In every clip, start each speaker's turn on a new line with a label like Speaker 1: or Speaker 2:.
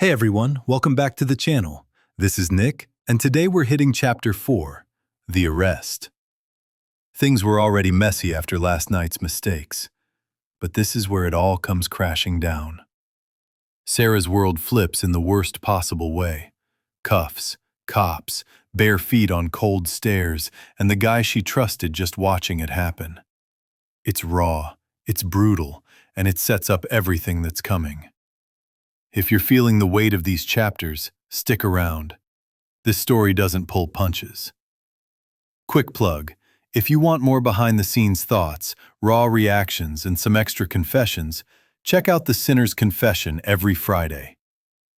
Speaker 1: Hey everyone, welcome back to the channel. This is Nick, and today we're hitting Chapter 4, The Arrest. Things were already messy after last night's mistakes, but this is where it all comes crashing down. Sarah's world flips in the worst possible way. Cuffs, cops, bare feet on cold stairs, and the guy she trusted just watching it happen. It's raw, it's brutal, and it sets up everything that's coming. If you're feeling the weight of these chapters, stick around. This story doesn't pull punches. Quick plug, if you want more behind-the-scenes thoughts, raw reactions, and some extra confessions, check out The Sinner's Confession every Friday.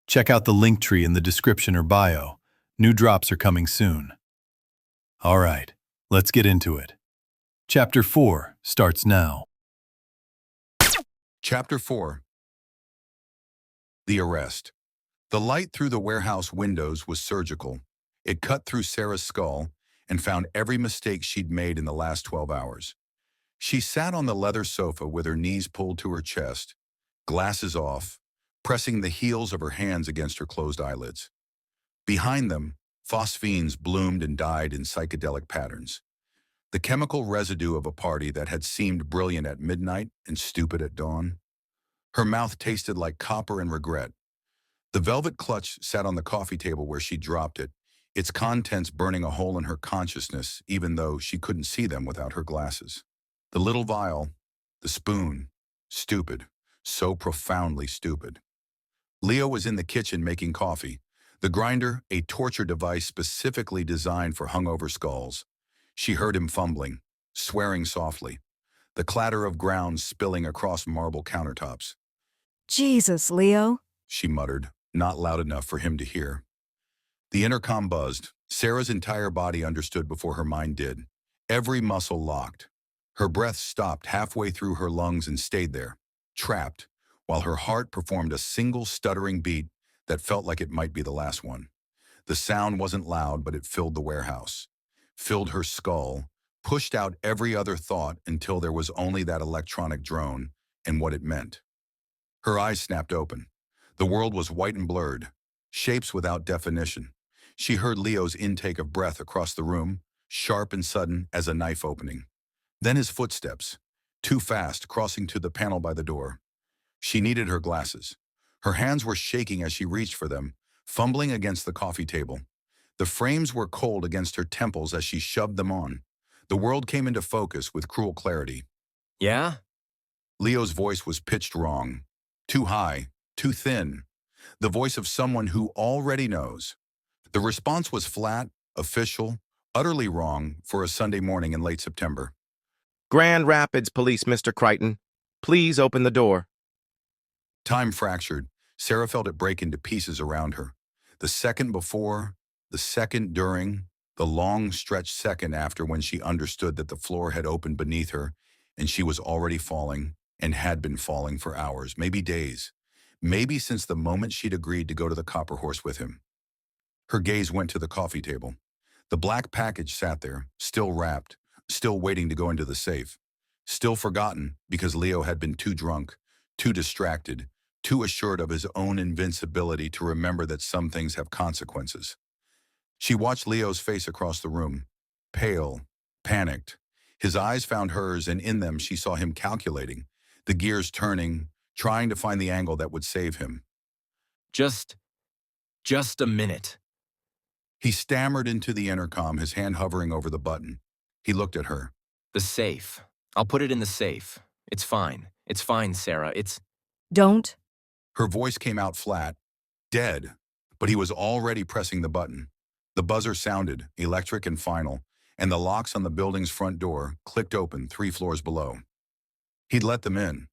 Speaker 1: Check out the link tree in the description or bio. New drops are coming soon. All right, let's get into it. Chapter 4 starts now.
Speaker 2: Chapter 4. The Arrest. The light through the warehouse windows was surgical. It cut through Sarah's skull and found every mistake she'd made in the last 12 hours. She sat on the leather sofa with her knees pulled to her chest, glasses off, pressing the heels of her hands against her closed eyelids. Behind them, phosphines bloomed and died in psychedelic patterns. The chemical residue of a party that had seemed brilliant at midnight and stupid at dawn. Her mouth tasted like copper and regret. The velvet clutch sat on the coffee table where she dropped it, its contents burning a hole in her consciousness even though she couldn't see them without her glasses. The little vial, the spoon, stupid, so profoundly stupid. Leo was in the kitchen making coffee, the grinder a torture device specifically designed for hungover skulls. She heard him fumbling, swearing softly, the clatter of grounds spilling across marble countertops.
Speaker 3: Jesus, Leo.
Speaker 2: She muttered, not loud enough for him to hear. The intercom buzzed. Sarah's entire body understood before her mind did. Every muscle locked. Her breath stopped halfway through her lungs and stayed there, trapped, while her heart performed a single stuttering beat that felt like it might be the last one. The sound wasn't loud, but it filled the warehouse, filled her skull, pushed out every other thought until there was only that electronic drone and what it meant. Her eyes snapped open. The world was white and blurred, shapes without definition. She heard Leo's intake of breath across the room, sharp and sudden as a knife opening. Then his footsteps, too fast, crossing to the panel by the door. She needed her glasses. Her hands were shaking as she reached for them, fumbling against the coffee table. The frames were cold against her temples as she shoved them on. The world came into focus with cruel clarity.
Speaker 4: Yeah?
Speaker 2: Leo's voice was pitched wrong. Too high, too thin. The voice of someone who already knows. The response was flat, official, utterly wrong for a Sunday morning in late September.
Speaker 4: Grand Rapids Police, Mr. Crichton. Please open the door.
Speaker 2: Time fractured. Sarah felt it break into pieces around her. The second before, the second during, the long stretched second after when she understood that the floor had opened beneath her and she was already falling and had been falling for hours, maybe days, maybe since the moment she'd agreed to go to the Copper Horse with him. Her gaze went to the coffee table. The black package sat there, still wrapped, still waiting to go into the safe, still forgotten because Leo had been too drunk, too distracted, too assured of his own invincibility to remember that some things have consequences. She watched Leo's face across the room, pale, panicked. His eyes found hers, and in them she saw him calculating, the gears turning, trying to find the angle that would save him.
Speaker 4: Just a minute.
Speaker 2: He stammered into the intercom, his hand hovering over the button. He looked at her.
Speaker 4: The safe. I'll put it in the safe. It's fine. It's fine, Sarah.
Speaker 3: Don't.
Speaker 2: Her voice came out flat, dead, but he was already pressing the button. The buzzer sounded, electric and final, and the locks on the building's front door clicked open 3 floors below. He'd let them in.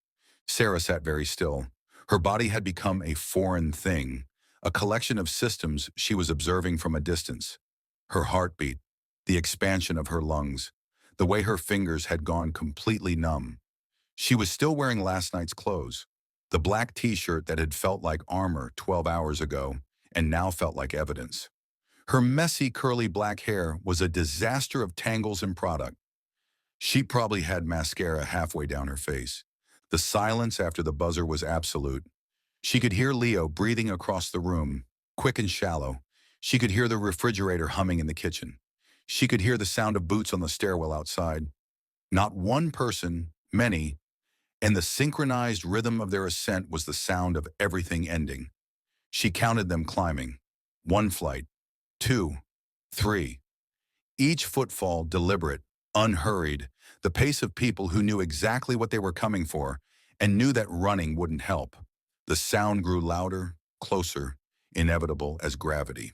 Speaker 2: Sarah sat very still. Her body had become a foreign thing, a collection of systems she was observing from a distance. Her heartbeat, the expansion of her lungs, the way her fingers had gone completely numb. She was still wearing last night's clothes, the black t-shirt that had felt like armor 12 hours ago and now felt like evidence. Her messy, curly black hair was a disaster of tangles and product. She probably had mascara halfway down her face. The silence after the buzzer was absolute. She could hear Leo breathing across the room, quick and shallow. She could hear the refrigerator humming in the kitchen. She could hear the sound of boots on the stairwell outside. Not one person, many, and the synchronized rhythm of their ascent was the sound of everything ending. She counted them climbing. 1 flight, 2, 3. Each footfall deliberate, unhurried, the pace of people who knew exactly what they were coming for and knew that running wouldn't help. The sound grew louder, closer, inevitable as gravity.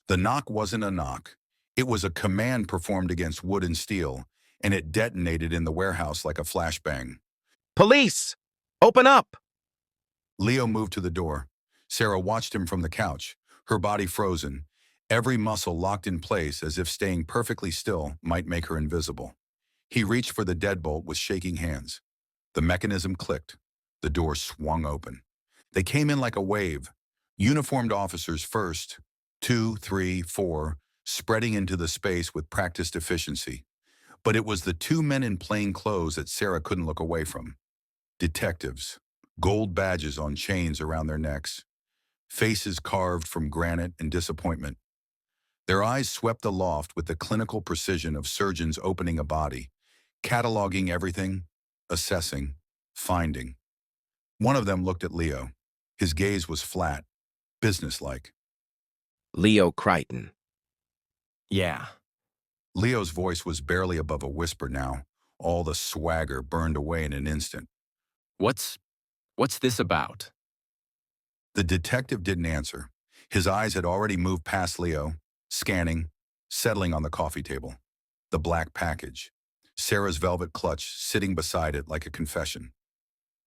Speaker 2: The knock wasn't a knock. It was a command performed against wood and steel, and it detonated in the warehouse like a flashbang.
Speaker 5: Police! Open up!
Speaker 2: Leo moved to the door. Sarah watched him from the couch, her body frozen, every muscle locked in place as if staying perfectly still might make her invisible. He reached for the deadbolt with shaking hands. The mechanism clicked. The door swung open. They came in like a wave. Uniformed officers first, 2, 3, 4, spreading into the space with practiced efficiency. But it was the 2 men in plain clothes that Sarah couldn't look away from. Detectives, gold badges on chains around their necks, faces carved from granite and disappointment. Their eyes swept the loft with the clinical precision of surgeons opening a body, cataloging everything, assessing, finding. One of them looked at Leo. His gaze was flat, businesslike.
Speaker 5: Leo Crichton.
Speaker 4: Yeah.
Speaker 2: Leo's voice was barely above a whisper now. All the swagger burned away in an instant.
Speaker 4: What's this about?
Speaker 2: The detective didn't answer. His eyes had already moved past Leo, scanning, settling on the coffee table. The black package. Sarah's velvet clutch sitting beside it like a confession.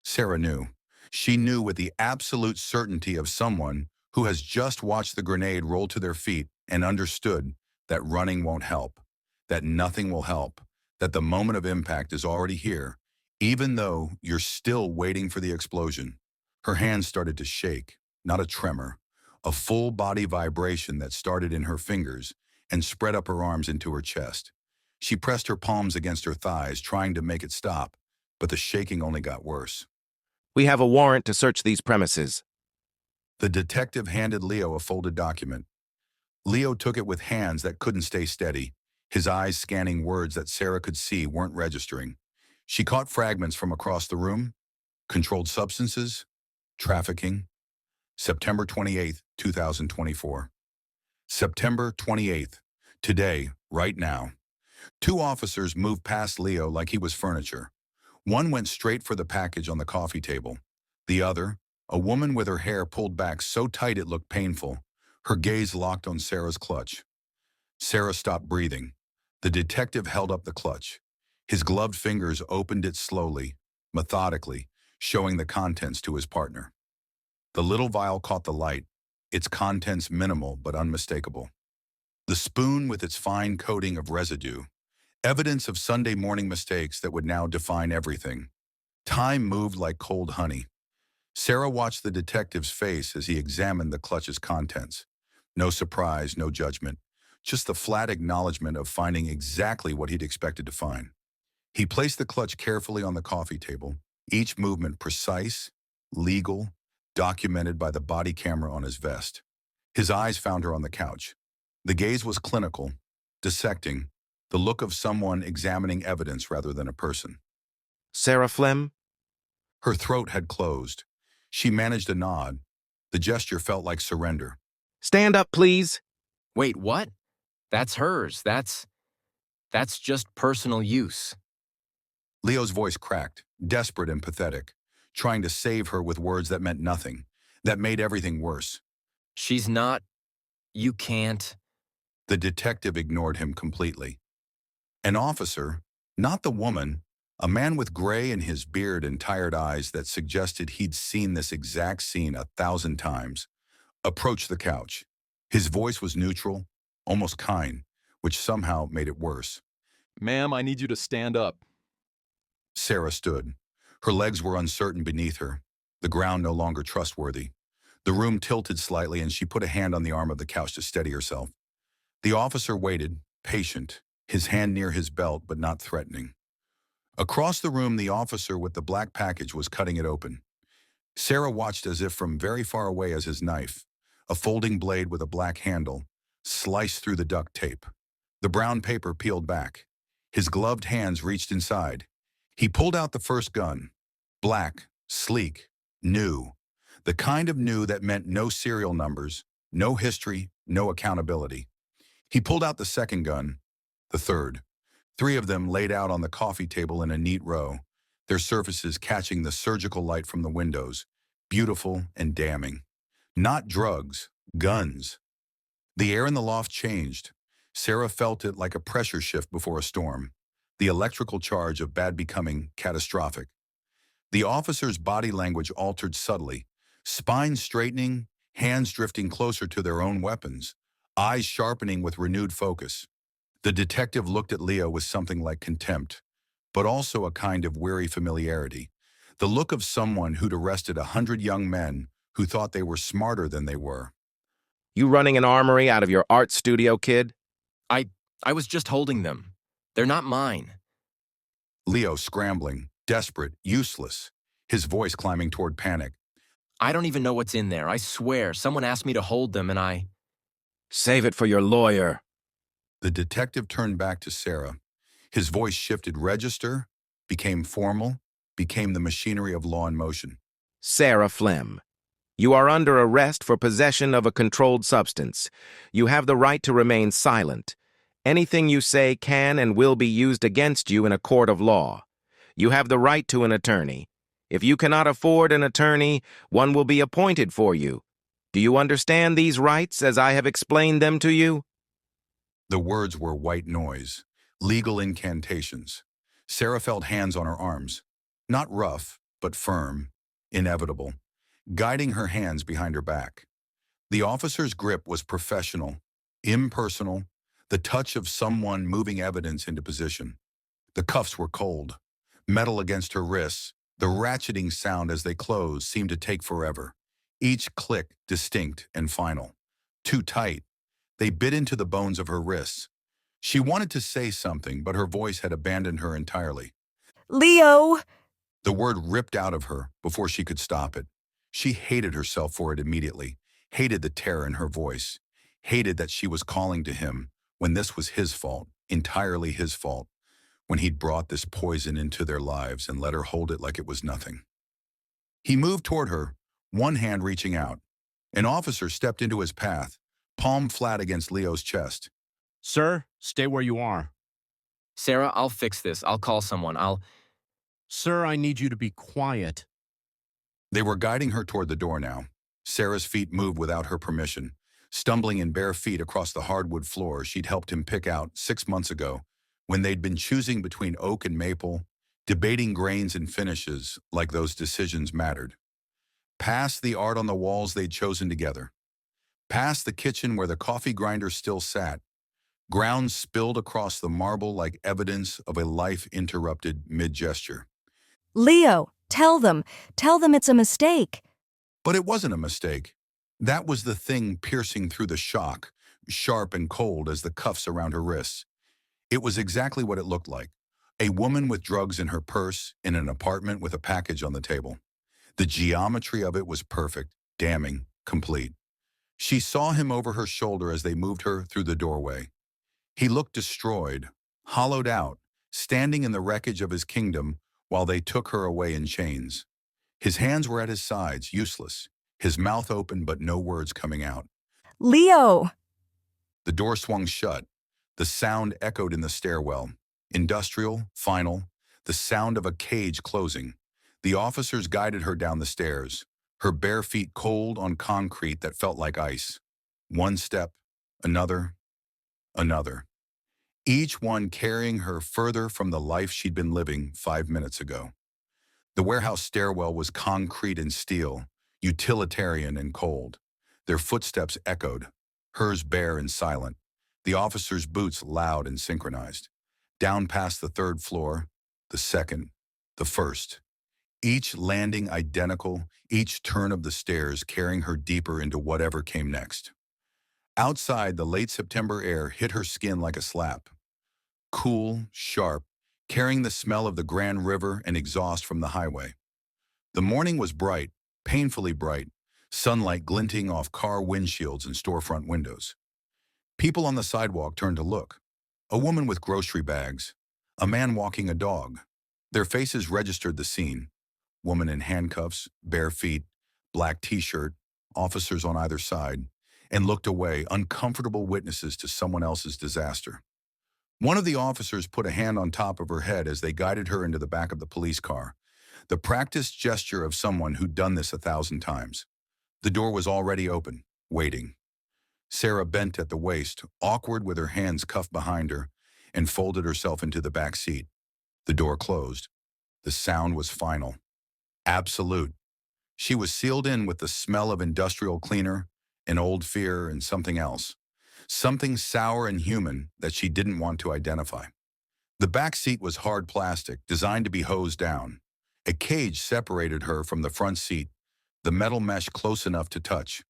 Speaker 2: Sarah knew. She knew with the absolute certainty of someone who has just watched the grenade roll to their feet and understood that running won't help, that nothing will help, that the moment of impact is already here, even though you're still waiting for the explosion. Her hands started to shake, not a tremor, a full body vibration that started in her fingers and spread up her arms into her chest. She pressed her palms against her thighs, trying to make it stop, but the shaking only got worse.
Speaker 5: We have a warrant to search these premises.
Speaker 2: The detective handed Leo a folded document. Leo took it with hands that couldn't stay steady, his eyes scanning words that Sarah could see weren't registering. She caught fragments from across the room. Controlled substances, trafficking. September 28th, 2024. September 28th, today, right now. 2 officers moved past Leo like he was furniture. One went straight for the package on the coffee table. The other, a woman with her hair pulled back so tight it looked painful, her gaze locked on Sarah's clutch. Sarah stopped breathing. The detective held up the clutch. His gloved fingers opened it slowly, methodically, showing the contents to his partner. The little vial caught the light, its contents minimal but unmistakable. The spoon with its fine coating of residue, evidence of Sunday morning mistakes that would now define everything. Time moved like cold honey. Sarah watched the detective's face as he examined the clutch's contents. No surprise, no judgment, just the flat acknowledgement of finding exactly what he'd expected to find. He placed the clutch carefully on the coffee table, each movement precise, legal, documented by the body camera on his vest. His eyes found her on the couch. The gaze was clinical, dissecting, the look of someone examining evidence rather than a person.
Speaker 5: Sarah Flem?
Speaker 2: Her throat had closed. She managed a nod. The gesture felt like surrender.
Speaker 5: Stand up, please.
Speaker 4: Wait, what? That's hers. That's just personal use.
Speaker 2: Leo's voice cracked, desperate and pathetic, trying to save her with words that meant nothing, that made everything worse.
Speaker 4: She's not. You can't.
Speaker 2: The detective ignored him completely. An officer, not the woman, a man with gray in his beard and tired eyes that suggested he'd seen this exact scene 1,000 times, approached the couch. His voice was neutral, almost kind, which somehow made it worse.
Speaker 6: Ma'am, I need you to stand up.
Speaker 2: Sarah stood. Her legs were uncertain beneath her, the ground no longer trustworthy. The room tilted slightly and she put a hand on the arm of the couch to steady herself. The officer waited, patient, his hand near his belt but not threatening. Across the room, the officer with the black package was cutting it open. Sarah watched as if from very far away as his knife, a folding blade with a black handle, sliced through the duct tape. The brown paper peeled back. His gloved hands reached inside. He pulled out the first gun. Black, sleek, new. The kind of new that meant no serial numbers, no history, no accountability. He pulled out the second gun, the third. 3 of them laid out on the coffee table in a neat row, their surfaces catching the surgical light from the windows, beautiful and damning. Not drugs, guns. The air in the loft changed. Sarah felt it like a pressure shift before a storm, the electrical charge of bad becoming catastrophic. The officer's body language altered subtly, spine straightening, hands drifting closer to their own weapons, eyes sharpening with renewed focus. The detective looked at Leo with something like contempt, but also a kind of weary familiarity, the look of someone who'd arrested 100 young men who thought they were smarter than they were.
Speaker 5: You running an armory out of your art studio, kid?
Speaker 4: I was just holding them. They're not mine.
Speaker 2: Leo scrambling, desperate, useless, his voice climbing toward panic.
Speaker 4: I don't even know what's in there. I swear, someone asked me to hold them and I...
Speaker 5: Save it for your lawyer.
Speaker 2: The detective turned back to Sarah. His voice shifted register, became formal, became the machinery of law in motion.
Speaker 5: Sarah Flem, you are under arrest for possession of a controlled substance. You have the right to remain silent. Anything you say can and will be used against you in a court of law. You have the right to an attorney. If you cannot afford an attorney, one will be appointed for you. Do you understand these rights as I have explained them to you?
Speaker 2: The words were white noise, legal incantations. Sarah felt hands on her arms, not rough, but firm, inevitable, guiding her hands behind her back. The officer's grip was professional, impersonal, the touch of someone moving evidence into position. The cuffs were cold, metal against her wrists. The ratcheting sound as they closed seemed to take forever, each click distinct and final. Too tight, they bit into the bones of her wrists. She wanted to say something, but her voice had abandoned her entirely.
Speaker 3: Leo!
Speaker 2: The word ripped out of her before she could stop it. She hated herself for it immediately, hated the terror in her voice, hated that she was calling to him when this was his fault, entirely his fault, when he'd brought this poison into their lives and let her hold it like it was nothing. He moved toward her, one hand reaching out. An officer stepped into his path, palm flat against Leo's chest.
Speaker 7: Sir, stay where you are.
Speaker 4: Sarah, I'll fix this. I'll call someone.
Speaker 7: Sir, I need you to be quiet.
Speaker 2: They were guiding her toward the door now. Sarah's feet moved without her permission, stumbling in bare feet across the hardwood floor she'd helped him pick out 6 months ago, when they'd been choosing between oak and maple, debating grains and finishes like those decisions mattered. Past the art on the walls they'd chosen together. Past the kitchen where the coffee grinder still sat, ground spilled across the marble like evidence of a life interrupted mid-gesture.
Speaker 3: Leo, tell them it's a mistake.
Speaker 2: But it wasn't a mistake. That was the thing piercing through the shock, sharp and cold as the cuffs around her wrists. It was exactly what it looked like. A woman with drugs in her purse in an apartment with a package on the table. The geometry of it was perfect, damning, complete. She saw him over her shoulder as they moved her through the doorway. He looked destroyed, hollowed out, standing in the wreckage of his kingdom while they took her away in chains. His hands were at his sides, useless, his mouth open but no words coming out.
Speaker 3: Leo!
Speaker 2: The door swung shut. The sound echoed in the stairwell. Industrial, final, the sound of a cage closing. The officers guided her down the stairs, her bare feet cold on concrete that felt like ice. One step, another, another. Each one carrying her further from the life she'd been living 5 minutes ago. The warehouse stairwell was concrete and steel, utilitarian and cold. Their footsteps echoed, hers bare and silent, the officers' boots loud and synchronized. Down past the 3rd floor, the 2nd, the 1st. Each landing identical, each turn of the stairs carrying her deeper into whatever came next. Outside, the late September air hit her skin like a slap. Cool, sharp, carrying the smell of the Grand River and exhaust from the highway. The morning was bright, painfully bright, sunlight glinting off car windshields and storefront windows. People on the sidewalk turned to look. A woman with grocery bags, a man walking a dog. Their faces registered the scene. Woman in handcuffs, bare feet, black t-shirt, officers on either side, and looked away, uncomfortable witnesses to someone else's disaster. One of the officers put a hand on top of her head as they guided her into the back of the police car, the practiced gesture of someone who'd done this 1,000 times. The door was already open, waiting. Sarah bent at the waist, awkward with her hands cuffed behind her, and folded herself into the back seat. The door closed. The sound was final. Absolute. She was sealed in with the smell of industrial cleaner, an old fear, and something else. Something sour and human that she didn't want to identify. The back seat was hard plastic, designed to be hosed down. A cage separated her from the front seat, the metal mesh close enough to touch.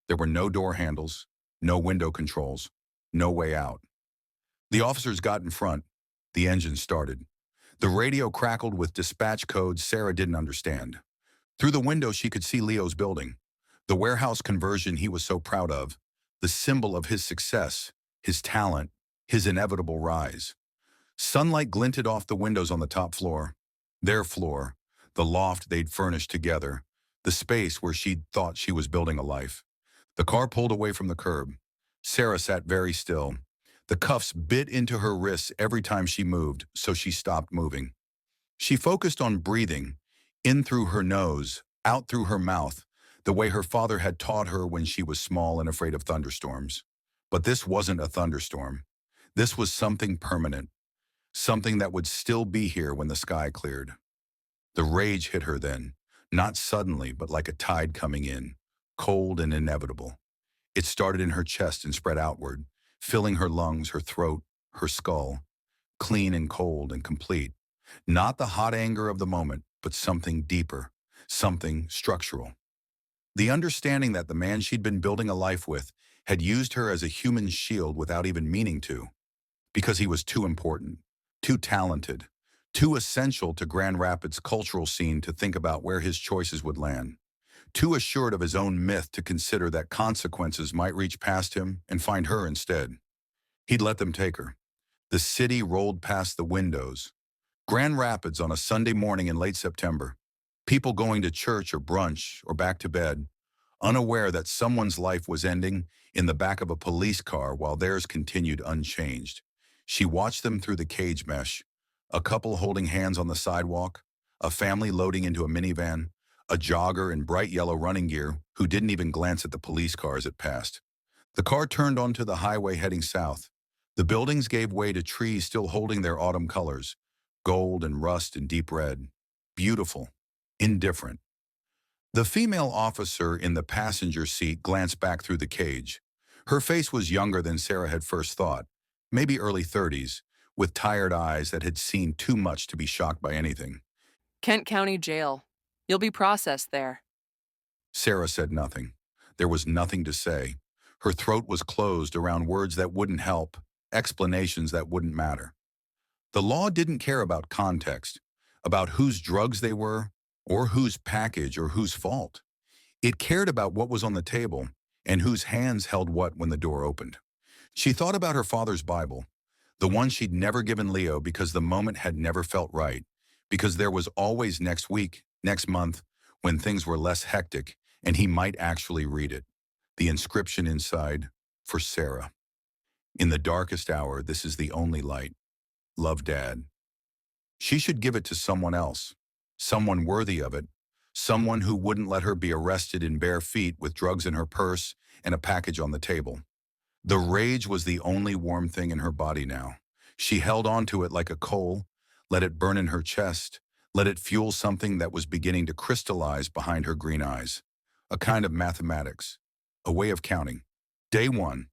Speaker 2: There were no door handles, no window controls, no way out. The officers got in front. The engine started. The radio crackled with dispatch codes Sarah didn't understand. Through the window, she could see Leo's building, the warehouse conversion he was so proud of, the symbol of his success, his talent, his inevitable rise. Sunlight glinted off the windows on the top floor, their floor, the loft they'd furnished together, the space where she'd thought she was building a life. The car pulled away from the curb. Sarah sat very still. The cuffs bit into her wrists every time she moved, so she stopped moving. She focused on breathing, in through her nose, out through her mouth, the way her father had taught her when she was small and afraid of thunderstorms. But this wasn't a thunderstorm. This was something permanent, something that would still be here when the sky cleared. The rage hit her then, not suddenly, but like a tide coming in, cold and inevitable. It started in her chest and spread outward, filling her lungs, her throat, her skull, clean and cold and complete. Not the hot anger of the moment, but something deeper, something structural. The understanding that the man she'd been building a life with had used her as a human shield without even meaning to, because he was too important, too talented, too essential to Grand Rapids' cultural scene to think about where his choices would land, too assured of his own myth to consider that consequences might reach past him and find her instead. He'd let them take her. The city rolled past the windows. Grand Rapids on a Sunday morning in late September. People going to church or brunch or back to bed, unaware that someone's life was ending in the back of a police car while theirs continued unchanged. She watched them through the cage mesh, a couple holding hands on the sidewalk, a family loading into a minivan, a jogger in bright yellow running gear who didn't even glance at the police car as it passed. The car turned onto the highway heading south. The buildings gave way to trees still holding their autumn colors, gold and rust and deep red. Beautiful, indifferent. The female officer in the passenger seat glanced back through the cage. Her face was younger than Sarah had first thought, maybe early 30s, with tired eyes that had seen too much to be shocked by anything.
Speaker 8: Kent County Jail. You'll be processed there.
Speaker 2: Sarah said nothing. There was nothing to say. Her throat was closed around words that wouldn't help, explanations that wouldn't matter. The law didn't care about context, about whose drugs they were, or whose package or whose fault. It cared about what was on the table and whose hands held what when the door opened. She thought about her father's Bible, the one she'd never given Leo because the moment had never felt right, because there was always next week, next month, when things were less hectic and he might actually read it. The inscription inside, for Sarah. In the darkest hour, this is the only light. Love, Dad. She should give it to someone else, someone worthy of it, someone who wouldn't let her be arrested in bare feet with drugs in her purse and a package on the table. The rage was the only warm thing in her body now. She held on to it like a coal, let it burn in her chest, let it fuel something that was beginning to crystallize behind her green eyes. A kind of mathematics, a way of counting. Day one,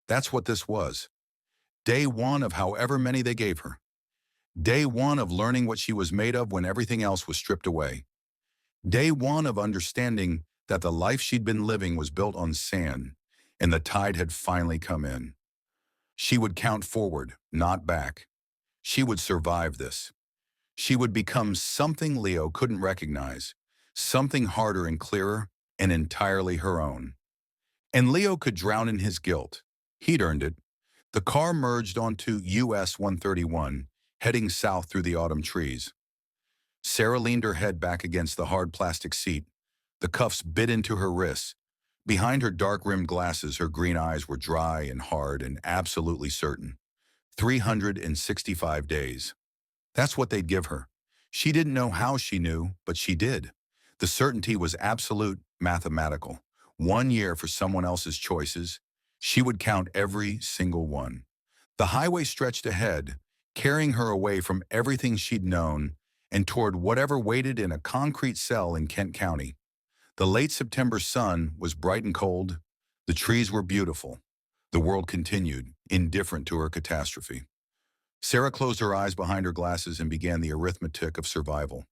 Speaker 2: that's what this was. Day one of however many they gave her. Day one of learning what she was made of when everything else was stripped away. Day one of understanding that the life she'd been living was built on sand, and the tide had finally come in. She would count forward, not back. She would survive this. She would become something Leo couldn't recognize, something harder and clearer and entirely her own. And Leo could drown in his guilt. He'd earned it. The car merged onto US 131, heading south through the autumn trees. Sarah leaned her head back against the hard plastic seat. The cuffs bit into her wrists. Behind her dark-rimmed glasses, her green eyes were dry and hard and absolutely certain. 365 days. That's what they'd give her. She didn't know how she knew, but she did. The certainty was absolute, mathematical. 1 year for someone else's choices. She would count every single one. The highway stretched ahead, carrying her away from everything she'd known and toward whatever waited in a concrete cell in Kent County. The late September sun was bright and cold. The trees were beautiful. The world continued, indifferent to her catastrophe. Sarah closed her eyes behind her glasses and began the arithmetic of survival.